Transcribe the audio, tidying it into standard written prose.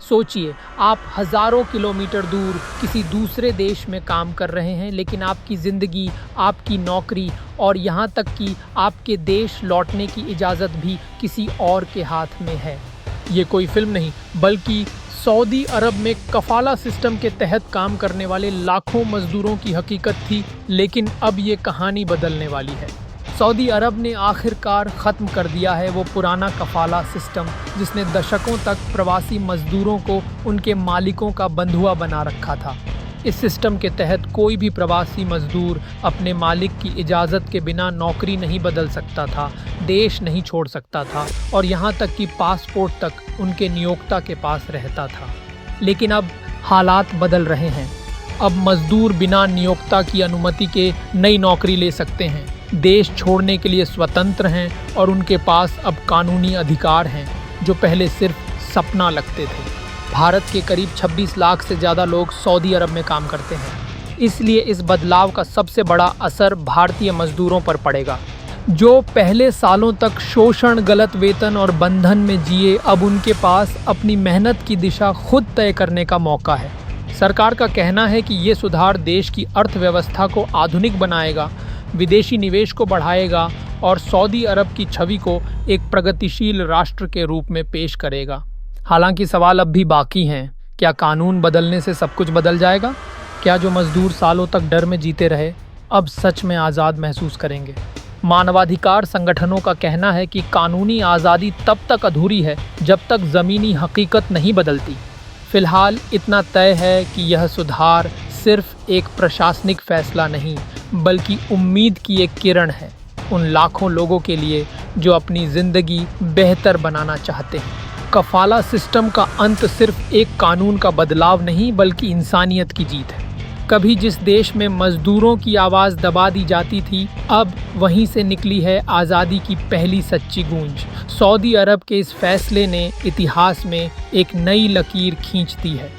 सोचिए, आप हज़ारों किलोमीटर दूर किसी दूसरे देश में काम कर रहे हैं, लेकिन आपकी ज़िंदगी, आपकी नौकरी और यहाँ तक कि आपके देश लौटने की इजाज़त भी किसी और के हाथ में है। ये कोई फिल्म नहीं, बल्कि सऊदी अरब में कफ़ाला सिस्टम के तहत काम करने वाले लाखों मज़दूरों की हकीकत थी। लेकिन अब ये कहानी बदलने वाली है। सऊदी अरब ने आखिरकार ख़त्म कर दिया है वो पुराना कफ़ाला सिस्टम, जिसने दशकों तक प्रवासी मज़दूरों को उनके मालिकों का बंधुआ बना रखा था। इस सिस्टम के तहत कोई भी प्रवासी मज़दूर अपने मालिक की इजाज़त के बिना नौकरी नहीं बदल सकता था, देश नहीं छोड़ सकता था और यहाँ तक कि पासपोर्ट तक उनके नियोक्ता के पास रहता था। लेकिन अब हालात बदल रहे हैं। अब मज़दूर बिना नियोक्ता की अनुमति के नई नौकरी ले सकते हैं, देश छोड़ने के लिए स्वतंत्र हैं और उनके पास अब कानूनी अधिकार हैं जो पहले सिर्फ सपना लगते थे। भारत के करीब 26 लाख से ज़्यादा लोग सऊदी अरब में काम करते हैं, इसलिए इस बदलाव का सबसे बड़ा असर भारतीय मज़दूरों पर पड़ेगा। जो पहले सालों तक शोषण, गलत वेतन और बंधन में जिए, अब उनके पास अपनी मेहनत की दिशा खुद तय करने का मौका है। सरकार का कहना है कि ये सुधार देश की अर्थव्यवस्था को आधुनिक बनाएगा, विदेशी निवेश को बढ़ाएगा और सऊदी अरब की छवि को एक प्रगतिशील राष्ट्र के रूप में पेश करेगा। हालांकि सवाल अब भी बाकी हैं। क्या कानून बदलने से सब कुछ बदल जाएगा? क्या जो मज़दूर सालों तक डर में जीते रहे अब सच में आज़ाद महसूस करेंगे? मानवाधिकार संगठनों का कहना है कि कानूनी आज़ादी तब तक अधूरी है जब तक ज़मीनी हकीकत नहीं बदलती। फ़िलहाल इतना तय है कि यह सुधार सिर्फ एक प्रशासनिक फैसला नहीं, बल्कि उम्मीद की एक किरण है उन लाखों लोगों के लिए जो अपनी ज़िंदगी बेहतर बनाना चाहते हैं। कफ़ाला सिस्टम का अंत सिर्फ एक कानून का बदलाव नहीं, बल्कि इंसानियत की जीत है। कभी जिस देश में मज़दूरों की आवाज़ दबा दी जाती थी, अब वहीं से निकली है आज़ादी की पहली सच्ची गूंज। सऊदी अरब के इस फैसले ने इतिहास में एक नई लकीर खींच दी है।